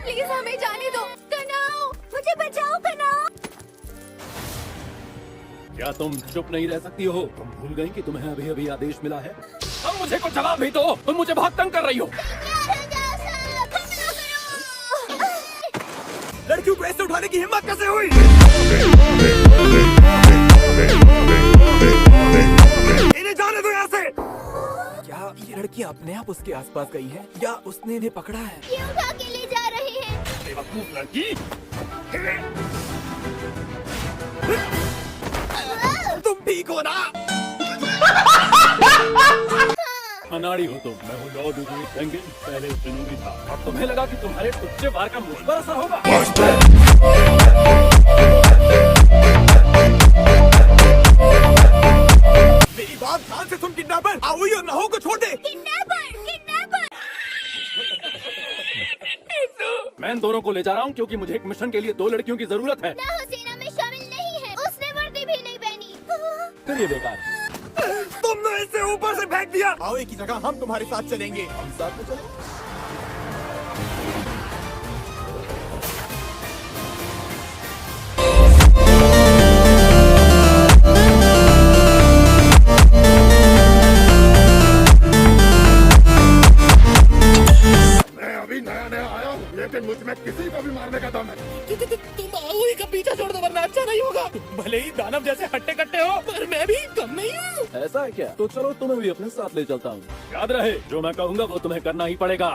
Please हमें जाने दो। कनाओ, मुझे बचाओ कनाओ। क्या तुम चुप नहीं रह सकती हो? तुम भूल गई कि तुम्हें अभी अभी आदेश मिला है? अब मुझे कुछ जवाब भी दो। तुम मुझे बहुत तंग कर रही हो। लड़कियों को ऐसे उठाने की हिम्मत कैसे हुई? इन्हें जाने दो यहाँ से। क्या ये लड़की अपने आप उसके आसपास गई है या उसने इन्हें पकड़ा है? क्यों उठा के ले जा रहे हैं? बेवकूफ लड़की। तुम ठीक हो ना? अनाड़ी हो तुम। मैं हूँ लॉर्ड उदय पेंगिन, पहले जुनूनी था। अब तुम्हें लगा कि तुम्हारे टुच्चे वार का मुझ पर असर होगा? मेरी बात ध्यान से सुन किडनैपर, आओ और नहो को छोड़ दे। Kidnapper, kidnapper. मैं इन दोनों को ले जा रहा हूँ क्योंकि मुझे एक मिशन के लिए 2 लड़कियों की जरूरत है। ना सेना में शामिल नहीं है। उसने वर्दी भी नहीं पहनी। फिर ये बेकार है। तुमने इसे ऊपर से फेंक दिया। आओ एक ही जगह हम तुम्हारे साथ चलेंगे। हम साथ में चलें? मैं अभी नया नया आया हूँ, लेकिन मुझ में किसी को भी मारने का दम है। तुम आओ का पीछा छोड़ दो वरना अच्छा नहीं होगा। तुम भले ही दानव जैसे हट्टे कट्टे हो पर मैं भी कम नहीं हूँ। ऐसा है क्या? तो चलो तुम्हें भी अपने साथ ले चलता हूँ। याद रहे, जो मैं कहूँगा वो तुम्हें करना ही पड़ेगा।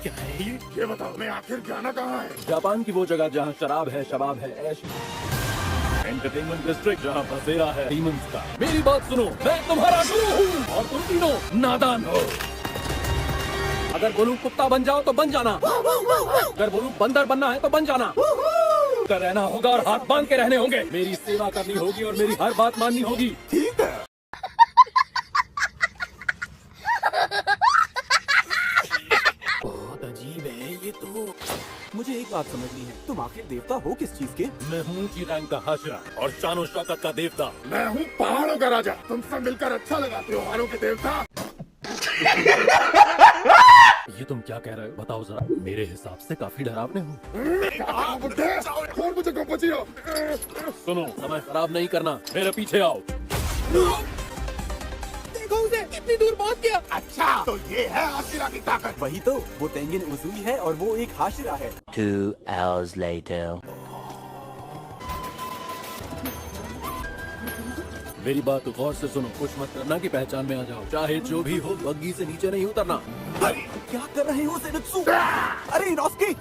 क्या है ये बताओ, मैं आखिर जाना कहाँ है? जापान की वो जगह जहाँ शराब है, शबाब है, ऐश एंटरटेनमेंट डिस्ट्रिक्ट, जहाँ बसेरा है डीमंस का। मेरी बात सुनो, मैं तुम्हारा गुरु हूँ और तुम तीनों नादान हो। अगर बोलूं कुत्ता बन जाओ तो बन जाना, अगर बोलूं बंदर बनना है तो बन जाना। कर रहना होगा और हाथ बांध के रहने होंगे। मेरी सेवा करनी होगी और मेरी हर बात माननी होगी। ठीक है। बहुत अजीब है ये तो। मुझे एक बात समझनी है, तुम आखिर देवता हो किस चीज के? मैं हूँ ऊंची रैंक का हाशिरा और शानो शौकत का देवता। मैं हूँ पहाड़ों का राजा। तुमसे मिलकर अच्छा लगा, त्योहारों के देवता। ये तुम क्या कह रहे हो? बताओ जरा। मेरे हिसाब से काफी डरावने हो। सुनो, समय खराब नहीं करना, मेरे पीछे आओ। देखो उसे कितनी दूर पहुंच गया। अच्छा तो ये है हाशिरा की ताकत। वही तो, वो तेंगिन उज़ुई है और वो एक हाशिरा है। 2 hours later. मेरी बात गौर से सुनो। कुछ मत करना कि पहचान में आ जाओ। चाहे जो भी हो, बग्गी से नीचे नहीं उतरना। अरे क्या कर रहे हो ज़ेनित्सु? अरे इनोस्की,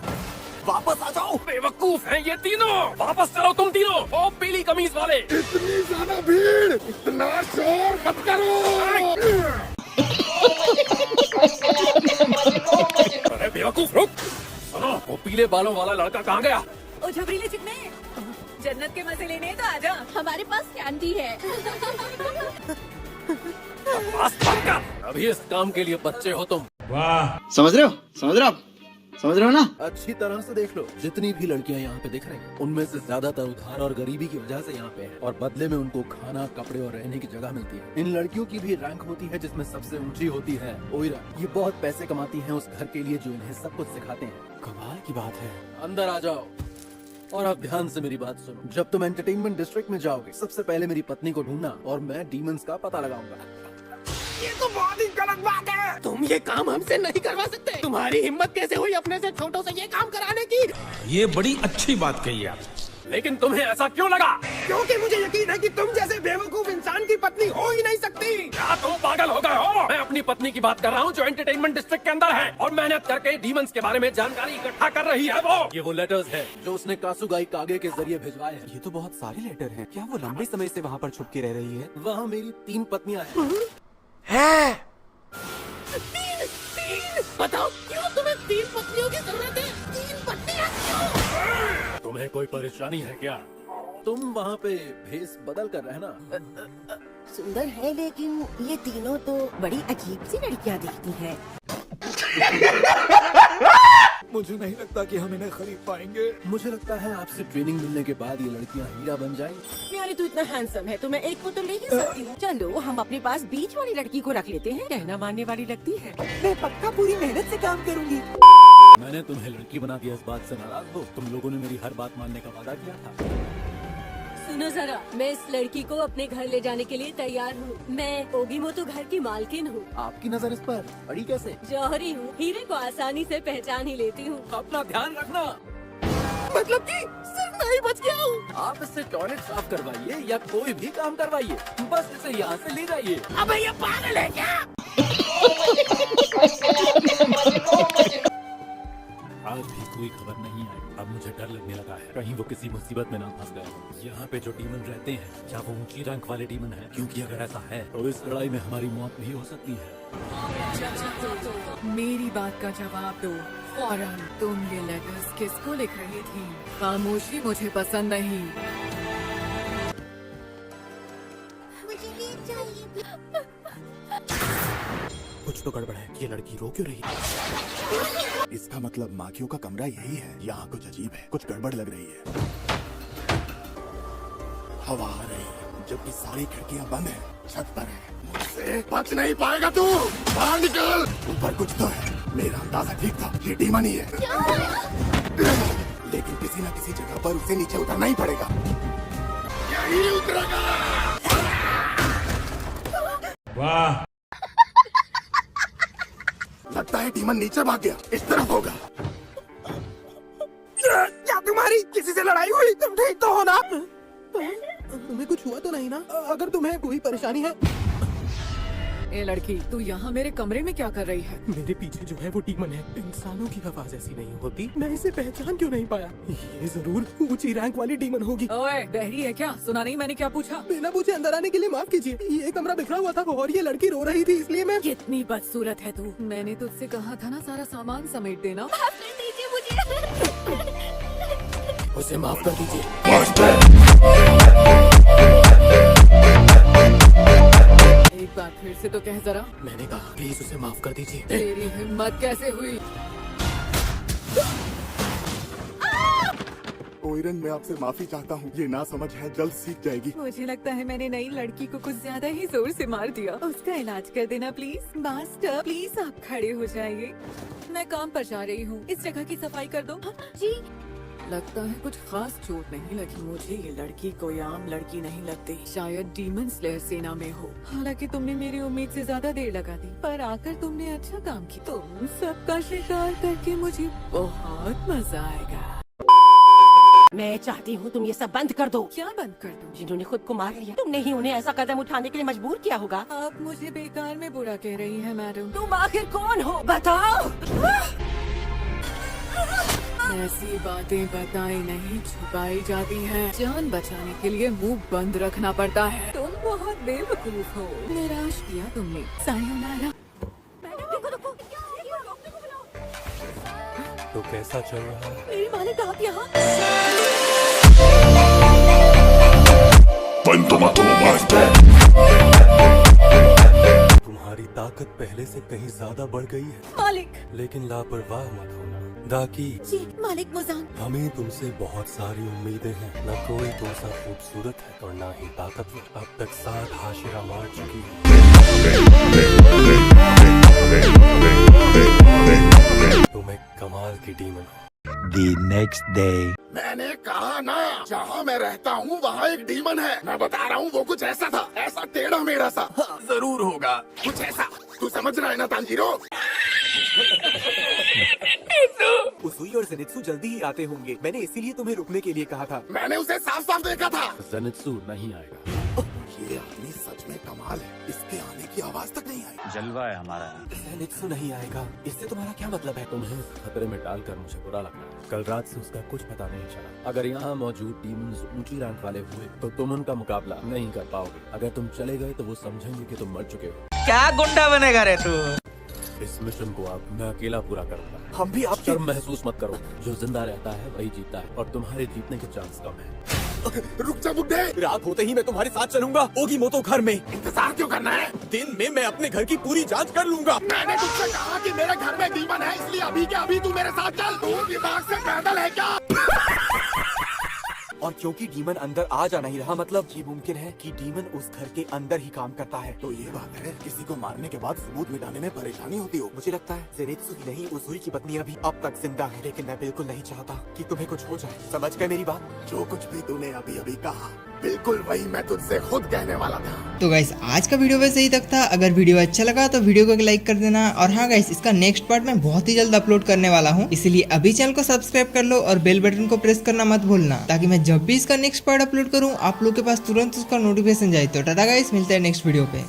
वापस आ जाओ। बेवकूफ हैं ये तीनों। वापस चलो तुम तीनों। ओ पीली कमीज वाले। इतनी ज्यादा भीड़, इतना शोर मत करो। अरे बेवकूफ रुक। सुनो, वो पीले बालों वाला लड़का कहाँ गया? ओ झबरीले चिकने, जन्नत के मजे लेने तो आजा। हमारे पास कैंडी है। बस बंद कर। अभी इस काम के लिए बच्चे हो तुम। समझ रहे हो? समझ रहे हो ना? अच्छी तरह से देख लो, जितनी भी लड़कियां यहाँ पे दिख रही हैं, उनमें से ज्यादातर उधार और गरीबी की वजह से यहाँ पे हैं और बदले में उनको खाना, कपड़े और रहने की जगह मिलती है। इन लड़कियों की भी रैंक होती है जिसमें सबसे ऊंची होती है ओइरा। ये बहुत पैसे कमाती हैं उस घर के लिए जो इन्हें सब कुछ सिखाते हैं। कमाल की बात है। अंदर आ जाओ और अब ध्यान से मेरी बात सुनो। जब तुम एंटरटेनमेंट डिस्ट्रिक्ट में जाओगे, सबसे पहले मेरी पत्नी को ढूंढना और मैं डीमंस का पता लगाऊंगा। ये तो बहुत ही गलत बात है। तुम ये काम हमसे नहीं करवा सकते। तुम्हारी हिम्मत कैसे हुई अपने से छोटों से ये काम कराने की? ये बड़ी अच्छी बात कही आप। लेकिन तुम्हें ऐसा क्यों लगा? क्योंकि मुझे यकीन है कि तुम जैसे बेवकूफ इंसान की पत्नी हो ही नहीं सकती। क्या तुम पागल हो गए हो? मैं अपनी पत्नी की बात कर रहा हूँ जो एंटरटेनमेंट डिस्ट्रिक्ट के अंदर है और मेहनत करके डीमंस के बारे में जानकारी इकट्ठा कर रही है। वो लेटर्स है जो उसने कासुगाई कागे के जरिए भिजवाए हैं। ये तो बहुत सारे लेटर हैं। क्या वो लंबे समय से वहाँ पर छुप के रह रही है? वहाँ मेरी 3 पत्नियाँ हैं। बताओ क्यों तुम्हें 3 पत्नियों की जरूरत है? 3 पत्नियाँ क्यों? तुम्हें कोई परेशानी है क्या? तुम वहाँ पे भेस बदल कर रहना। सुंदर है लेकिन ये तीनों तो बड़ी अजीब सी लड़कियाँ दिखती हैं। मुझे नहीं लगता कि हम इन्हें खरीद पाएंगे। मुझे लगता है आपसे ट्रेनिंग मिलने के बाद ये लड़कियाँ हीरा बन जाएंगी। यार तू इतना हैंडसम है तो मैं एक को तो ले ही सकती हूँ। चलो हम अपने पास बीच वाली लड़की को रख लेते हैं। कहना मानने वाली लगती है। मैं पक्का पूरी मेहनत से काम करूंगी। मैंने तुम्हें लड़की बना दिया, इस बात से नाराज हो? तुम लोगों ने मेरी हर बात मानने का वादा किया था। सुनो जरा, मैं इस लड़की को अपने घर ले जाने के लिए तैयार हूँ। मैं ओगीमोतो घर की मालकिन हूँ। आपकी नजर इस पर पड़ी कैसे? जौहरी हूँ, हीरे को आसानी से पहचान ही लेती हूँ। अपना ध्यान रखना। मतलब कि सिर्फ मैं ही बच गया हूँ। आप इससे टॉयलेट साफ करवाइए या कोई भी काम करवाइए, बस इसे यहाँ से ले जाइए। अबे ये पागल है क्या? आज भी कोई खबर नहीं आई। अब मुझे डर लगने लगा है, कहीं वो किसी मुसीबत में ना फंस गए हो। यहाँ पे जो डीमन रहते हैं, क्या वो ऊंची रैंक वाले डीमन हैं? क्योंकि अगर ऐसा है तो इस लड़ाई में हमारी मौत भी हो सकती है। मेरी बात का जवाब दो फौरन। तुम ये लेटर्स किसको लिख रही थी? खामोशी मुझे पसंद नहीं। मुझे भी चाहिए। कुछ तो गड़बड़ है, ये लड़की रो क्यों रही है? इसका मतलब माखियों का कमरा यही है। यहाँ कुछ अजीब है, कुछ गड़बड़ लग रही है। हवा आ रही है, जबकि सारी खिड़कियाँ बंद हैं। छत पर है, मुझसे बच नहीं पाएगा तू। बाहर निकल। ऊपर कुछ तो है, मेरा अंदाजा ठीक था, ये डीमन ही है। लेकिन किसी न किसी जगह पर उसे नीचे उतरना ही पड़ेगा। यही उतरेगा। वाह, लगता है डीमन नीचे भाग गया, इस तरफ होगा। क्या तुम्हारी किसी से लड़ाई हुई? तुम ठीक तो हो ना? तुम्हें कुछ हुआ तो नहीं ना? अगर तुम्हें कोई परेशानी है। ए लड़की, तू यहाँ मेरे कमरे में क्या कर रही है? मेरे पीछे जो है वो डीमन है। इंसानों की आवाज ऐसी नहीं होती। मैं इसे पहचान क्यों नहीं पाया? ये जरूर ऊंची रैंक वाली डीमन होगी। ओए, बहरी है क्या? सुना नहीं मैंने क्या पूछा? बिना पूछे अंदर आने के लिए माफ कीजिए। ये कमरा बिखरा हुआ था और ये लड़की रो रही थी, इसलिए मैं। कितनी बदसूरत है तू। मैंने तुझसे कहा था ना सारा सामान समेट देना। माफ कर दीजिए मुझे। उसे माफ कर दीजिए। एक बार फिर से तो कह जरा। मैंने कहा प्लीज उसे माफ कर दीजिए। तेरी हिम्मत कैसे हुई? ओइरन, मैं आपसे माफी चाहता हूँ। ये ना समझ है, जल्द सीख जाएगी। मुझे लगता है मैंने नई लड़की को कुछ ज्यादा ही जोर से मार दिया। उसका इलाज कर देना प्लीज। मास्टर प्लीज आप खड़े हो जाइए, मैं काम पर जा रही हूँ। इस जगह की सफाई कर दो। जी। लगता है कुछ खास चोट नहीं लगी मुझे। ये लड़की कोई आम लड़की नहीं लगती, शायद डीमन स्लेयर सेना में हो। हालांकि तुमने मेरी उम्मीद से ज्यादा देर लगा दी, पर आकर तुमने अच्छा काम किया। तुम सबका शिकार करके मुझे बहुत मजा आएगा। मैं चाहती हूँ तुम ये सब बंद कर दो। क्या बंद कर दूं? जिन्होंने खुद को मार लिया, तुमने ही उन्हें ऐसा कदम उठाने के लिए मजबूर किया होगा। आप मुझे बेकार में बुरा कह रही है मैडम। तुम आखिर कौन हो, बताओ। ऐसी बातें बताई नहीं, छुपाई जाती हैं। जान बचाने के लिए मुंह बंद रखना पड़ता है। तुम बहुत बेवकूफ हो। निराश किया तुमने। सायोनारा। तो कैसा चल रहा है? मेरी मालिक, आप यहाँ? तुम्हारी ताकत पहले से कहीं ज्यादा बढ़ गई है, मालिक। लेकिन लापरवाह मत होना दाकी। जी मालिक मुजान। हमें तुमसे बहुत सारी उम्मीदें हैं। न कोई तुमसा खूबसूरत है और न ही ताकतवर। अब तक 7 हाशिरा मार चुकी है। तुम एक कमाल की डीमन हो। The next day. मैंने कहा ना, जहाँ मैं रहता हूँ वहाँ एक डीमन है। मैं बता रहा हूँ, वो कुछ ऐसा था, ऐसा टेढ़ा मेढ़ा सा। हाँ, जरूर होगा कुछ ऐसा। तू समझ रहा है ना तांजीरो? उसुई और ज़ेनित्सु जल्दी ही आते होंगे। मैंने इसीलिए तुम्हें रुकने के लिए कहा था। मैंने उसे साफ साफ देखा था। ज़ेनित्सु नहीं आएगा। ये आदमी सच में कमाल है, इसके आने की आवाज तक नहीं आई। जलवा है हमारा। ज़ेनित्सु नहीं आएगा, इससे तुम्हारा क्या मतलब है? तुम्हें खतरे में डालकर मुझे बुरा लग रहा है। कल रात से उसका कुछ पता नहीं चला। अगर यहाँ मौजूद डीमंस ऊंची रैंक वाले हुए तो तुम उनका मुकाबला नहीं कर पाओगे। अगर तुम चले गए तो वो समझेंगे कि तुम मर चुके हो। क्या गुंडा बनेगा रे तू? इस मिशन को अब मैं अकेला पूरा करूंगा। हम भी आप शर्म महसूस मत करो, जो जिंदा रहता है वही जीतता है और तुम्हारे जीतने के चांस कम है। रुक जा बुड्ढे। रात होते ही मैं तुम्हारे साथ चलूंगा ओगीमोतो घर में। इंतजार क्यों करना है? दिन में मैं अपने घर की पूरी जांच कर लूंगा। मैंने तुझसे कहा कि मेरे घर में डीमन है, इसलिए अभी के अभी तू मेरे साथ चल। तू दिमाग से पैदल है क्या? और क्योंकि डीमन अंदर आ जा नहीं रहा, मतलब ये मुमकिन है कि डीमन उस घर के अंदर ही काम करता है। तो ये बात है, किसी को मारने के बाद सबूत मिटाने में परेशानी होती हो। मुझे लगता है ज़ेरेत्सु ही नहीं, उज़ुई की पत्नी अभी अब तक जिंदा है, लेकिन मैं बिल्कुल नहीं चाहता कि तुम्हें कुछ हो जाए। समझ गए मेरी बात? जो कुछ भी तूने अभी अभी कहा, बिल्कुल वही मैं तुझसे खुद कहने वाला था। तो गाइस आज का वीडियो बस यही तक था। अगर वीडियो अच्छा लगा तो वीडियो को लाइक कर देना। और हाँ गाइस, इसका नेक्स्ट पार्ट मैं बहुत ही जल्द अपलोड करने वाला हूँ, इसलिए अभी चैनल को सब्सक्राइब कर लो और बेल बटन को प्रेस करना मत भूलना, ताकि मैं जब भी इसका नेक्स्ट पार्ट अपलोड करूँ आप लोग के पास तुरंत उसका नोटिफिकेशन जाए। तो टाटा गाइस, मिलते हैं नेक्स्ट वीडियो पे।